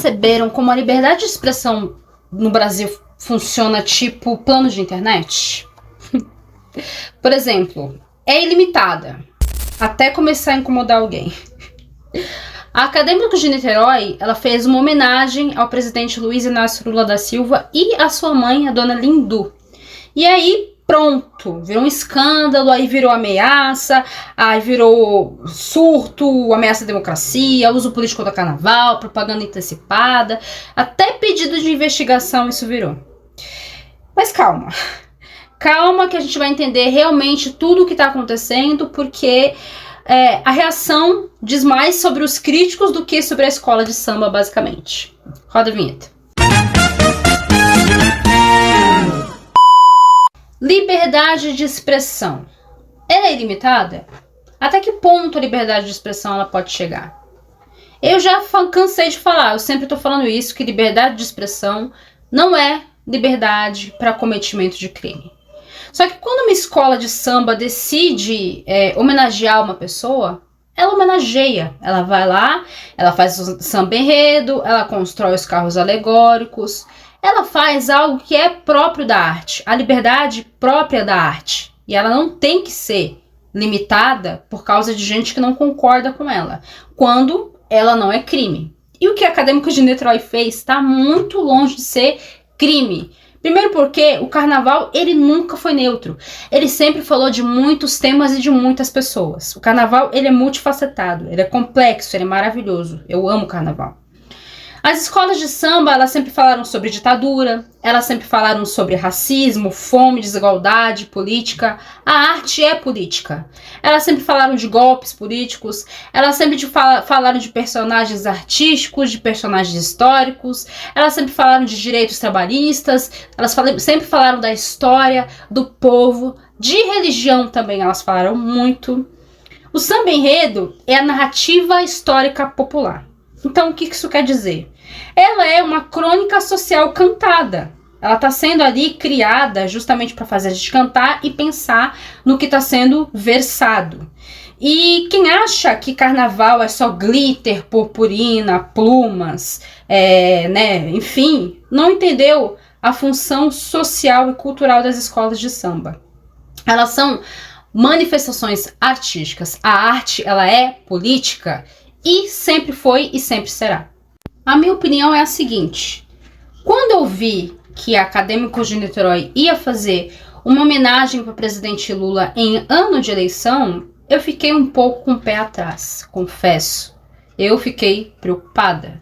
perceberam como a liberdade de expressão no Brasil funciona tipo plano de internet? Por exemplo, é ilimitada, até começar a incomodar alguém. A Acadêmicos de Niterói, ela fez uma homenagem ao presidente Luiz Inácio Lula da Silva e à sua mãe, a dona Lindu. E aí, pronto, virou um escândalo, aí virou ameaça, aí virou surto, ameaça à democracia, uso político do carnaval, propaganda antecipada, até pedido de investigação isso virou. Mas calma. Calma que a gente vai entender realmente tudo o que está acontecendo, porque a reação diz mais sobre os críticos do que sobre a escola de samba, basicamente. Roda a vinheta. Liberdade de expressão. Ela é ilimitada? Até que ponto a liberdade de expressão ela pode chegar? Eu já cansei de falar, eu sempre estou falando isso, que liberdade de expressão não é liberdade para cometimento de crime. Só que quando uma escola de samba decide homenagear uma pessoa, ela homenageia. Ela vai lá, ela faz o samba enredo, ela constrói os carros alegóricos, ela faz algo que é próprio da arte, a liberdade própria da arte. E ela não tem que ser limitada por causa de gente que não concorda com ela, quando ela não é crime. E o que Acadêmicos de Niterói fez está muito longe de ser crime. Primeiro porque o carnaval, ele nunca foi neutro. Ele sempre falou de muitos temas e de muitas pessoas. O carnaval, ele é multifacetado, ele é complexo, ele é maravilhoso. Eu amo o carnaval. As escolas de samba, elas sempre falaram sobre ditadura, elas sempre falaram sobre racismo, fome, desigualdade, política. A arte é política. Elas sempre falaram de golpes políticos, elas sempre falaram de personagens artísticos, de personagens históricos, elas sempre falaram de direitos trabalhistas, elas sempre falaram da história, do povo, de religião também elas falaram muito. O samba enredo é a narrativa histórica popular. Então, o que isso quer dizer? Ela é uma crônica social cantada. Ela está sendo ali criada justamente para fazer a gente cantar e pensar no que está sendo versado. E quem acha que carnaval é só glitter, purpurina, plumas, enfim, não entendeu a função social e cultural das escolas de samba. Elas são manifestações artísticas. A arte, ela é política. E sempre foi e sempre será. A minha opinião é a seguinte. Quando eu vi que a Acadêmicos de Niterói ia fazer uma homenagem para o presidente Lula em ano de eleição, eu fiquei um pouco com o pé atrás, confesso. Eu fiquei preocupada.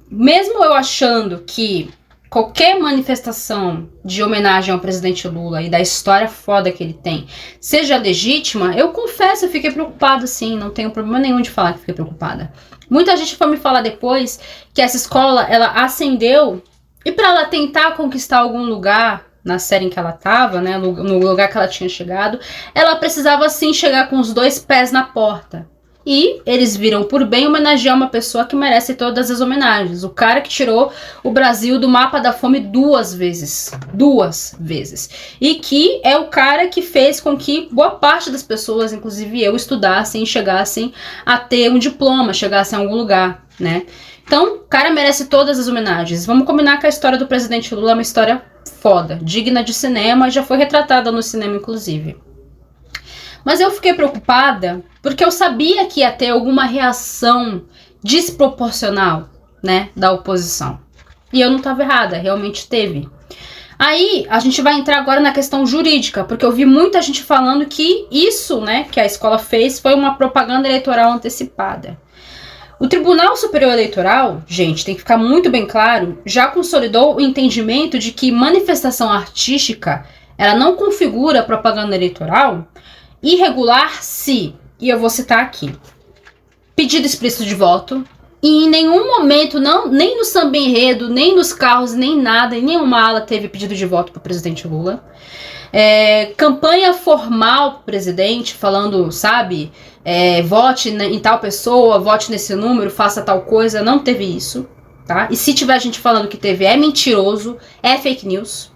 Mesmo eu achando que qualquer manifestação de homenagem ao presidente Lula e da história foda que ele tem seja legítima, eu confesso, eu fiquei preocupada sim, não tenho problema nenhum de falar que fiquei preocupada. Muita gente foi me falar depois que essa escola, ela ascendeu e para ela tentar conquistar algum lugar na série em que ela estava, né, no lugar que ela tinha chegado, ela precisava sim chegar com os 2 pés na porta. E eles viram por bem homenagear uma pessoa que merece todas as homenagens. O cara que tirou o Brasil do mapa da fome 2 vezes. 2 vezes. E que é o cara que fez com que boa parte das pessoas, inclusive eu, estudassem e chegassem a ter um diploma, chegassem a algum lugar, né? Então, o cara merece todas as homenagens. Vamos combinar que a história do presidente Lula é uma história foda, digna de cinema, e já foi retratada no cinema, inclusive. Mas eu fiquei preocupada porque eu sabia que ia ter alguma reação desproporcional, né, da oposição. E eu não estava errada, realmente teve. Aí a gente vai entrar agora na questão jurídica, porque eu vi muita gente falando que isso, né, que a escola fez foi uma propaganda eleitoral antecipada. O Tribunal Superior Eleitoral, gente, tem que ficar muito bem claro, já consolidou o entendimento de que manifestação artística, ela não configura propaganda eleitoral irregular se, e eu vou citar aqui, pedido explícito de voto, e em nenhum momento, não, nem no samba enredo, nem nos carros, nem nada, em nenhuma ala teve pedido de voto para o presidente Lula. Campanha formal pro presidente, falando, sabe, vote em tal pessoa, vote nesse número, faça tal coisa, não teve isso, tá? E se tiver gente falando que teve, é mentiroso, é fake news.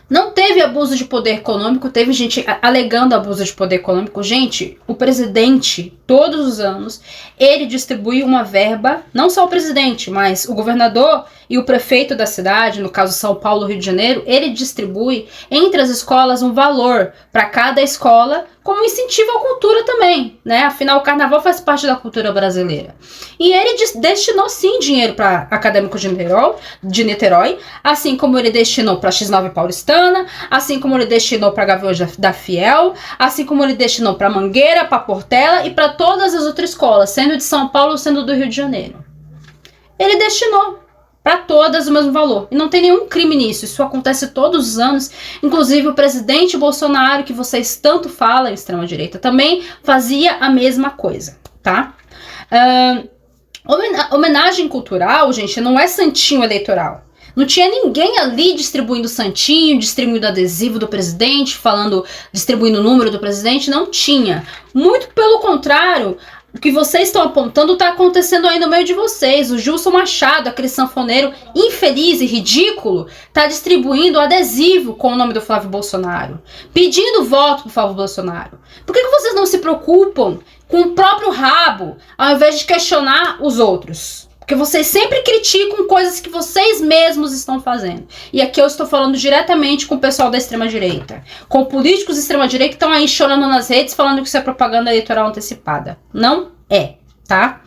Não teve abuso de poder econômico, teve gente alegando abuso de poder econômico. Gente, o presidente, todos os anos, ele distribui uma verba, não só o presidente, mas o governador e o prefeito da cidade, no caso São Paulo, Rio de Janeiro, ele distribui entre as escolas um valor para cada escola, como incentivo à cultura também, né? Afinal, o carnaval faz parte da cultura brasileira. E ele destinou sim dinheiro para Acadêmico de Niterói, assim como ele destinou para X9 Paulistana, assim como ele destinou para Gaviões da Fiel, assim como ele destinou para Mangueira, para Portela e para todas as outras escolas, sendo de São Paulo, sendo do Rio de Janeiro. Ele destinou para todas o mesmo valor. E não tem nenhum crime nisso. Isso acontece todos os anos. Inclusive o presidente Bolsonaro, que vocês tanto falam em extrema-direita, também fazia a mesma coisa, tá? Homenagem cultural, gente, não é santinho eleitoral. Não tinha ninguém ali distribuindo santinho, distribuindo adesivo do presidente, distribuindo o número do presidente. Não tinha. Muito pelo contrário, o que vocês estão apontando está acontecendo aí no meio de vocês. O Gilson Machado, aquele sanfoneiro infeliz e ridículo, está distribuindo adesivo com o nome do Flávio Bolsonaro, pedindo voto pro Flávio Bolsonaro. Por que vocês não se preocupam com o próprio rabo, ao invés de questionar os outros? Porque vocês sempre criticam coisas que vocês mesmos estão fazendo. E aqui eu estou falando diretamente com o pessoal da extrema-direita. Com políticos da extrema-direita que estão aí chorando nas redes falando que isso é propaganda eleitoral antecipada. Não é, tá?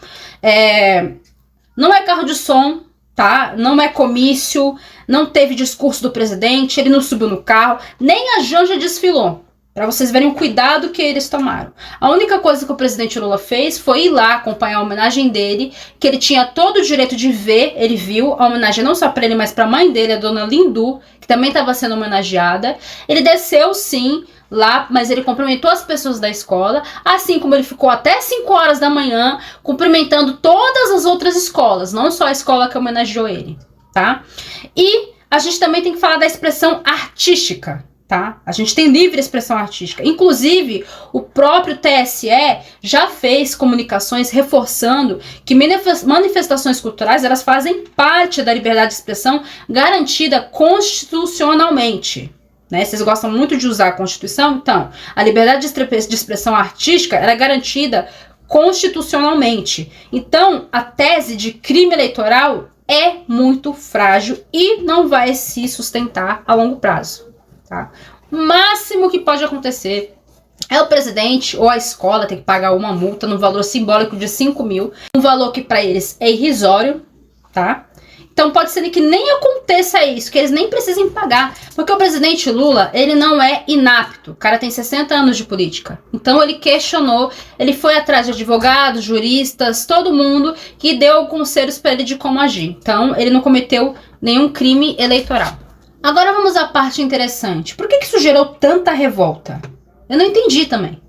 Não é carro de som, tá? Não é comício, não teve discurso do presidente, ele não subiu no carro, nem a Janja desfilou. Para vocês verem o cuidado que eles tomaram. A única coisa que o presidente Lula fez foi ir lá acompanhar a homenagem dele, que ele tinha todo o direito de ver, ele viu a homenagem não só para ele, mas para a mãe dele, a dona Lindu, que também estava sendo homenageada. Ele desceu sim lá, mas ele cumprimentou as pessoas da escola, assim como ele ficou até 5 horas da manhã cumprimentando todas as outras escolas, não só a escola que homenageou ele, tá? E a gente também tem que falar da expressão artística. Tá? A gente tem livre expressão artística. Inclusive, o próprio TSE já fez comunicações reforçando que manifestações culturais elas fazem parte da liberdade de expressão garantida constitucionalmente. Né? Vocês gostam muito de usar a Constituição? Então, a liberdade de expressão artística ela é garantida constitucionalmente. Então, a tese de crime eleitoral é muito frágil e não vai se sustentar a longo prazo. Tá? O máximo que pode acontecer é o presidente ou a escola ter que pagar uma multa no valor simbólico de 5 mil, um valor que para eles é irrisório, tá? Então pode ser que nem aconteça isso, que eles nem precisem pagar, porque o presidente Lula, ele não é inapto, o cara tem 60 anos de política, então ele questionou, ele foi atrás de advogados, juristas, todo mundo que deu conselhos para ele de como agir, então ele não cometeu nenhum crime eleitoral. Agora vamos à parte interessante. Por que isso gerou tanta revolta? Eu não entendi também.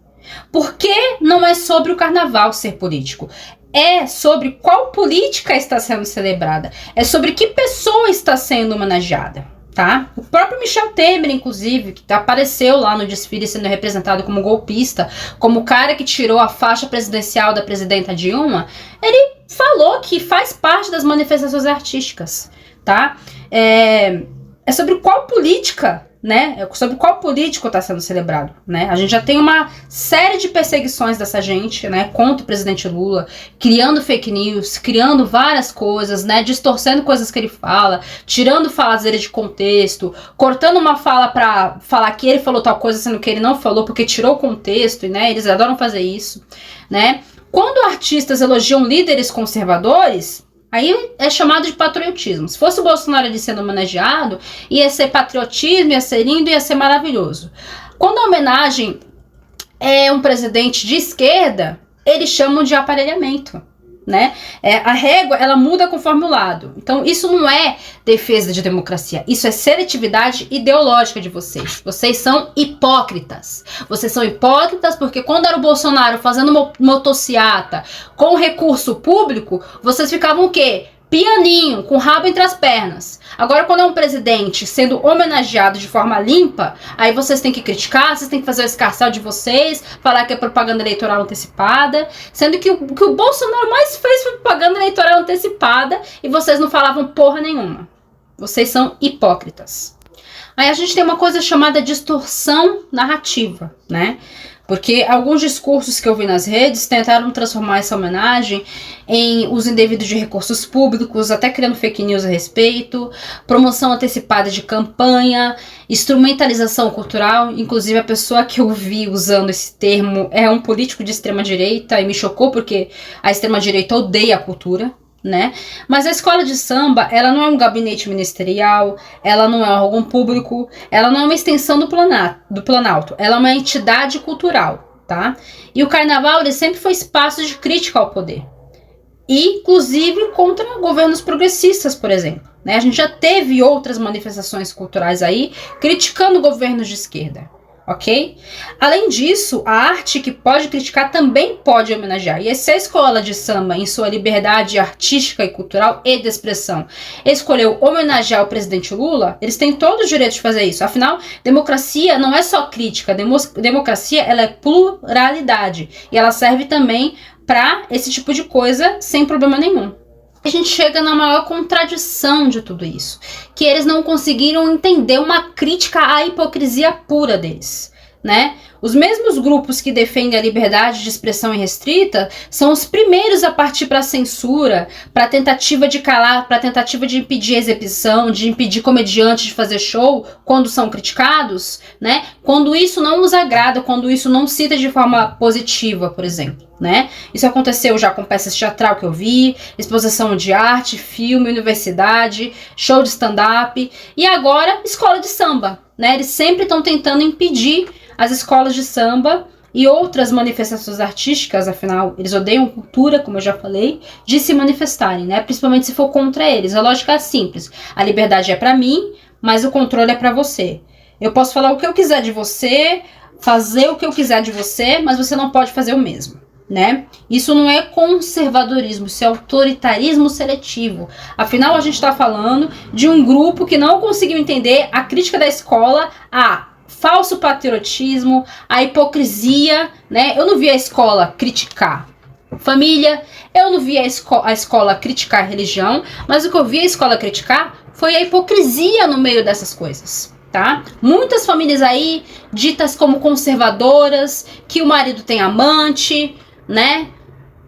Porque não é sobre o carnaval ser político. É sobre qual política está sendo celebrada. É sobre que pessoa está sendo homenageada. Tá? O próprio Michel Temer, inclusive, que apareceu lá no desfile sendo representado como golpista, como o cara que tirou a faixa presidencial da presidenta Dilma, ele falou que faz parte das manifestações artísticas. Tá? É sobre qual política, né? É sobre qual político está sendo celebrado, né? A gente já tem uma série de perseguições dessa gente, né? Contra o presidente Lula, criando fake news, criando várias coisas, né? Distorcendo coisas que ele fala, tirando falas dele de contexto, cortando uma fala para falar que ele falou tal coisa, sendo que ele não falou porque tirou o contexto, né? Eles adoram fazer isso, né? Quando artistas elogiam líderes conservadores, aí é chamado de patriotismo. Se fosse o Bolsonaro ali sendo homenageado, ia ser patriotismo, ia ser lindo, ia ser maravilhoso. Quando a homenagem é um presidente de esquerda, eles chamam de aparelhamento, né? A régua, ela muda conforme o lado. Então, isso não é defesa de democracia. Isso é seletividade ideológica de vocês. Vocês são hipócritas. Vocês são hipócritas porque quando era o Bolsonaro fazendo motociata com recurso público, vocês ficavam o quê? Pianinho, com o rabo entre as pernas. Agora, quando é um presidente sendo homenageado de forma limpa, aí vocês têm que criticar, vocês têm que fazer o escarcéu de vocês, falar que é propaganda eleitoral antecipada, sendo que o que o Bolsonaro mais fez foi propaganda eleitoral antecipada e vocês não falavam porra nenhuma. Vocês são hipócritas. Aí a gente tem uma coisa chamada distorção narrativa, né? Porque alguns discursos que eu vi nas redes tentaram transformar essa homenagem em uso indevido de recursos públicos, até criando fake news a respeito, promoção antecipada de campanha, instrumentalização cultural. Inclusive a pessoa que eu vi usando esse termo é um político de extrema direita e me chocou porque a extrema direita odeia a cultura, né? Mas a escola de samba, ela não é um gabinete ministerial, ela não é um órgão público, ela não é uma extensão do Planalto, ela é uma entidade cultural, tá? E o carnaval, ele sempre foi espaço de crítica ao poder, inclusive contra governos progressistas, por exemplo, né? A gente já teve outras manifestações culturais aí criticando governos de esquerda, ok? Além disso, a arte que pode criticar também pode homenagear. E se a escola de samba, em sua liberdade artística e cultural e de expressão, escolheu homenagear o presidente Lula, eles têm todo o direito de fazer isso. Afinal, democracia não é só crítica, democracia ela é pluralidade. E ela serve também para esse tipo de coisa sem problema nenhum. A gente chega na maior contradição de tudo isso, que eles não conseguiram entender uma crítica à hipocrisia pura deles, né? Os mesmos grupos que defendem a liberdade de expressão irrestrita são os primeiros a partir para a censura, para a tentativa de calar, para a tentativa de impedir a exibição, de impedir comediantes de fazer show quando são criticados, né? Quando isso não os agrada, quando isso não cita de forma positiva, por exemplo, né? Isso aconteceu já com peças teatral que eu vi, exposição de arte, filme, universidade, show de stand-up e agora escola de samba, né? Eles sempre estão tentando impedir as escolas de samba e outras manifestações artísticas, afinal, eles odeiam cultura, como eu já falei, de se manifestarem, né? Principalmente se for contra eles. A lógica é simples. A liberdade é para mim, mas o controle é para você. Eu posso falar o que eu quiser de você, fazer o que eu quiser de você, mas você não pode fazer o mesmo, né? Isso não é conservadorismo, isso é autoritarismo seletivo. Afinal, a gente está falando de um grupo que não conseguiu entender a crítica da escola a falso patriotismo, a hipocrisia, né? Eu não vi a escola criticar família, eu não vi a escola criticar religião, mas o que eu vi a escola criticar foi a hipocrisia no meio dessas coisas, tá? Muitas famílias aí ditas como conservadoras, que o marido tem amante, né?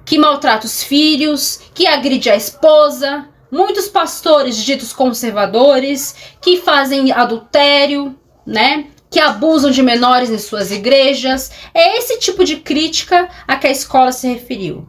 Que maltrata os filhos, que agride a esposa, muitos pastores ditos conservadores, que fazem adultério, né? Que abusam de menores em suas igrejas. É esse tipo de crítica a que a escola se referiu.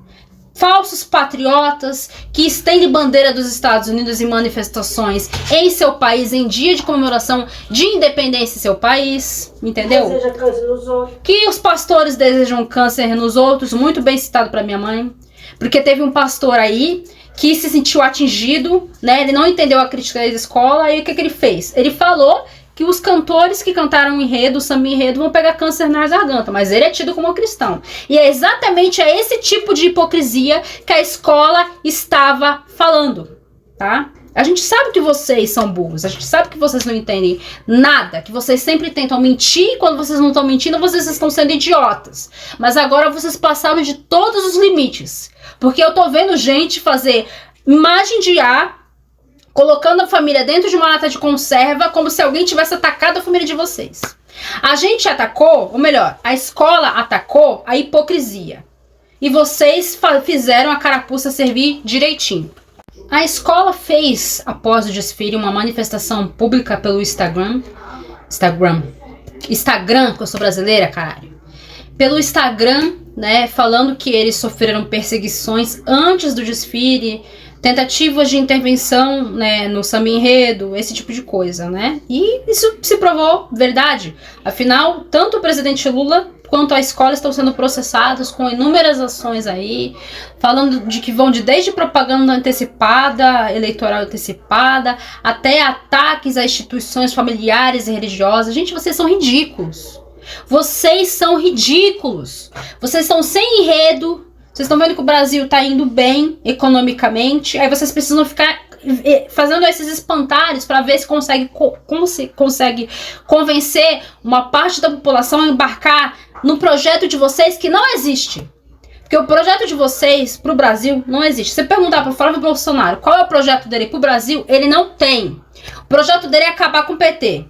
Falsos patriotas que estendem bandeira dos Estados Unidos em manifestações em seu país, em dia de comemoração de independência em seu país, entendeu? Deseja câncer nos outros. Que os pastores desejam câncer nos outros, muito bem citado para minha mãe, porque teve um pastor aí que se sentiu atingido, né? Ele não entendeu a crítica da escola, e o que ele fez? Ele falou que os cantores que cantaram o enredo, o samba enredo, vão pegar câncer na garganta, mas ele é tido como cristão. E é exatamente esse tipo de hipocrisia que a escola estava falando, tá? A gente sabe que vocês são burros, a gente sabe que vocês não entendem nada, que vocês sempre tentam mentir, e quando vocês não estão mentindo, vocês estão sendo idiotas. Mas agora vocês passaram de todos os limites, porque eu tô vendo gente fazer imagem de ar, colocando a família dentro de uma lata de conserva, como se alguém tivesse atacado a família de vocês. A gente atacou, ou melhor, a escola atacou a hipocrisia. E vocês fizeram a carapuça servir direitinho. A escola fez, após o desfile, uma manifestação pública pelo Instagram, que eu sou brasileira, caralho. Pelo Instagram, né, falando que eles sofreram perseguições antes do desfile, tentativas de intervenção, né, no samba enredo, esse tipo de coisa, né? E isso se provou verdade. Afinal, tanto o presidente Lula quanto a escola estão sendo processados com inúmeras ações aí, falando de que vão desde propaganda antecipada, eleitoral antecipada, até ataques a instituições familiares e religiosas. Gente, vocês são ridículos. Vocês são ridículos. Vocês estão sem enredo. Vocês estão vendo que o Brasil está indo bem economicamente, aí vocês precisam ficar fazendo esses espantalhos para ver se consegue convencer uma parte da população a embarcar no projeto de vocês que não existe. Porque o projeto de vocês para o Brasil não existe. Se você perguntar para o Flávio Bolsonaro qual é o projeto dele para o Brasil, ele não tem. O projeto dele é acabar com o PT.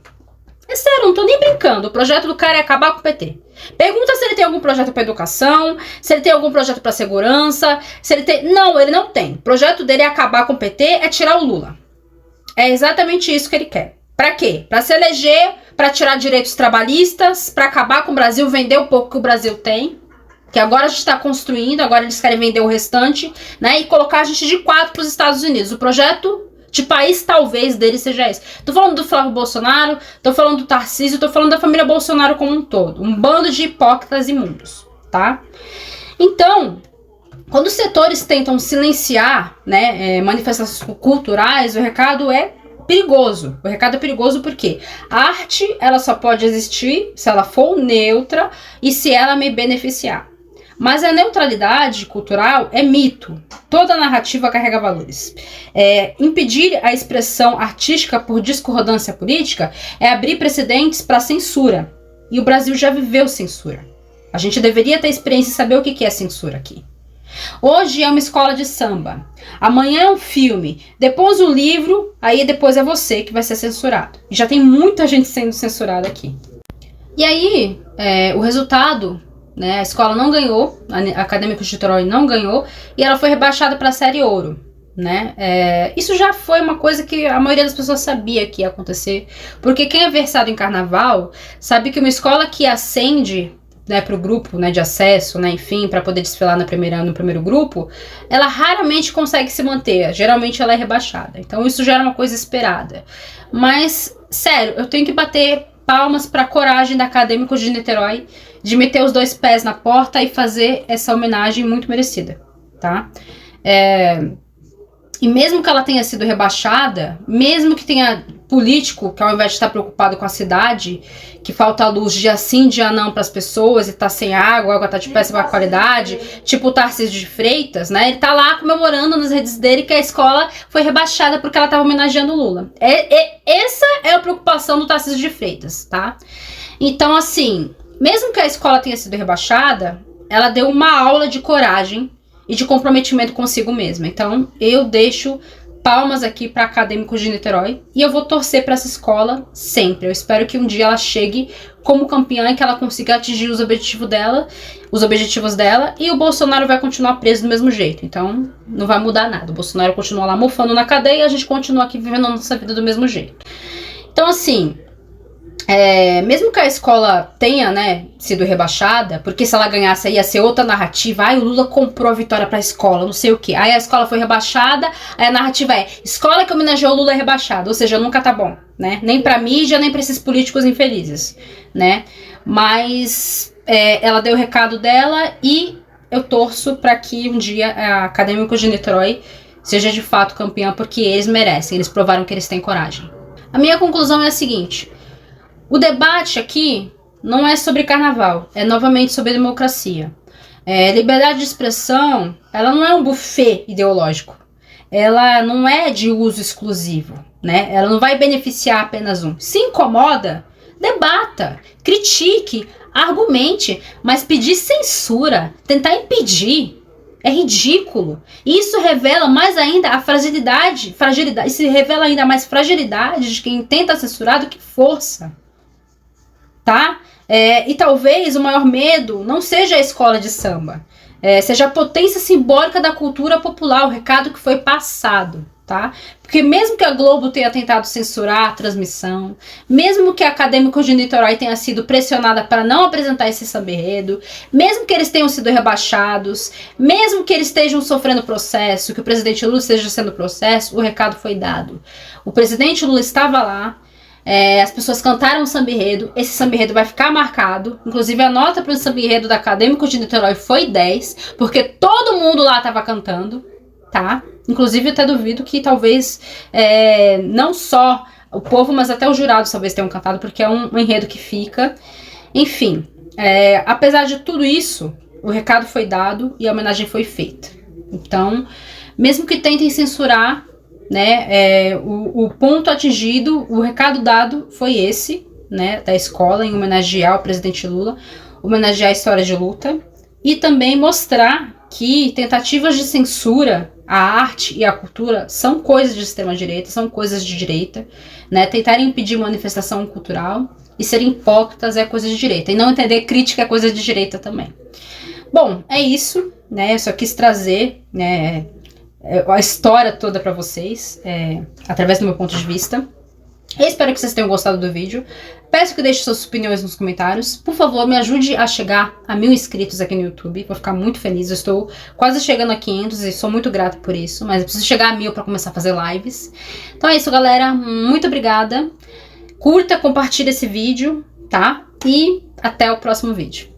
É sério, não tô nem brincando. O projeto do cara é acabar com o PT. Pergunta se ele tem algum projeto para educação, se ele tem algum projeto para segurança, se ele tem... Não, ele não tem. O projeto dele é acabar com o PT, é tirar o Lula. É exatamente isso que ele quer. Pra quê? Pra se eleger, pra tirar direitos trabalhistas, pra acabar com o Brasil, vender o pouco que o Brasil tem, que agora a gente tá construindo, agora eles querem vender o restante, né, e colocar a gente de 4 pros Estados Unidos. O projeto de país talvez dele seja esse. Tô falando do Flávio Bolsonaro, tô falando do Tarcísio, tô falando da família Bolsonaro como um todo. Um bando de hipócritas imundos, tá? Então, quando os setores tentam silenciar, né, manifestações culturais, o recado é perigoso. O recado é perigoso porque a arte, ela só pode existir se ela for neutra e se ela me beneficiar. Mas a neutralidade cultural é mito. Toda narrativa carrega valores. Impedir a expressão artística por discordância política é abrir precedentes para censura. E o Brasil já viveu censura. A gente deveria ter experiência e saber o que é censura aqui. Hoje é uma escola de samba. Amanhã é um filme. Depois um livro. Aí depois é você que vai ser censurado. E já tem muita gente sendo censurada aqui. E aí, o resultado... Né, a escola não ganhou, a Acadêmicos de Niterói não ganhou, e ela foi rebaixada para a série ouro. Né? Isso já foi uma coisa que a maioria das pessoas sabia que ia acontecer, porque quem é versado em carnaval sabe que uma escola que ascende, né, para o grupo, né, de acesso, né, enfim, para poder desfilar no primeiro grupo, ela raramente consegue se manter, geralmente ela é rebaixada. Então isso já era uma coisa esperada. Mas, sério, eu tenho que bater palmas para a coragem da Acadêmicos de Niterói de meter os 2 pés na porta e fazer essa homenagem muito merecida, tá? E mesmo que ela tenha sido rebaixada, mesmo que tenha político que ao invés de estar preocupado com a cidade, que falta luz dia sim, dia não para as pessoas e tá sem água, a água tá de péssima qualidade, tipo o Tarcísio de Freitas, né? Ele tá lá comemorando nas redes dele que a escola foi rebaixada porque ela tava homenageando o Lula. Essa é a preocupação do Tarcísio de Freitas, tá? Então, assim, mesmo que a escola tenha sido rebaixada, ela deu uma aula de coragem e de comprometimento consigo mesma. Então, eu deixo palmas aqui para Acadêmicos de Niterói e eu vou torcer para essa escola sempre. Eu espero que um dia ela chegue como campeã e que ela consiga atingir os objetivos dela, e o Bolsonaro vai continuar preso do mesmo jeito. Então, não vai mudar nada. O Bolsonaro continua lá mofando na cadeia e a gente continua aqui vivendo a nossa vida do mesmo jeito. Então, assim... mesmo que a escola tenha, né, sido rebaixada, porque se ela ganhasse ia ser outra narrativa, o Lula comprou a vitória pra escola, não sei o que, aí a escola foi rebaixada, aí a narrativa escola que homenageou o Lula é rebaixada, ou seja, nunca tá bom, né, nem pra mídia, nem pra esses políticos infelizes, né, mas ela deu o recado dela e eu torço pra que um dia a Acadêmicos de Niterói seja de fato campeã, porque eles merecem, eles provaram que eles têm coragem. A minha conclusão é a seguinte: o debate aqui não é sobre carnaval, é novamente sobre democracia. Liberdade de expressão, ela não é um buffet ideológico. Ela não é de uso exclusivo, né? Ela não vai beneficiar apenas um. Se incomoda, debata, critique, argumente, mas pedir censura, tentar impedir, é ridículo. E isso revela mais ainda a fragilidade, isso revela ainda mais fragilidade de quem tenta censurar do que força. Tá? E talvez o maior medo não seja a escola de samba, seja a potência simbólica da cultura popular, o recado que foi passado, tá? Porque mesmo que a Globo tenha tentado censurar a transmissão, mesmo que a Acadêmicos de Niterói tenha sido pressionada para não apresentar esse samba-enredo, mesmo que eles tenham sido rebaixados, mesmo que eles estejam sofrendo processo, que o presidente Lula esteja sendo processo, o recado foi dado. O presidente Lula estava lá, as pessoas cantaram o samba-enredo, esse samba-enredo vai ficar marcado, inclusive a nota para o samba-enredo da Acadêmicos de Niterói foi 10, porque todo mundo lá estava cantando, tá? Inclusive eu até duvido que talvez não só o povo, mas até os jurados talvez tenham cantado, porque é um enredo que fica. Enfim, apesar de tudo isso, o recado foi dado e a homenagem foi feita. Então, mesmo que tentem censurar, né, o ponto atingido, o recado dado foi esse, né, da escola, em homenagear o presidente Lula, homenagear a história de luta e também mostrar que tentativas de censura à arte e à cultura são coisas de extrema-direita, são coisas de direita, né? Tentarem impedir manifestação cultural e serem hipócritas é coisa de direita. E não entender crítica é coisa de direita também. Bom, é isso, né? Eu só quis trazer, né, a história toda pra vocês, através do meu ponto de vista. Eu espero que vocês tenham gostado do vídeo. Peço que deixe suas opiniões nos comentários. Por favor, me ajude a chegar a 1000 inscritos aqui no YouTube. Vou ficar muito feliz. Eu estou quase chegando a 500 e sou muito grata por isso. Mas eu preciso chegar a 1000 para começar a fazer lives. Então é isso, galera. Muito obrigada. Curta, compartilhe esse vídeo, tá? E até o próximo vídeo.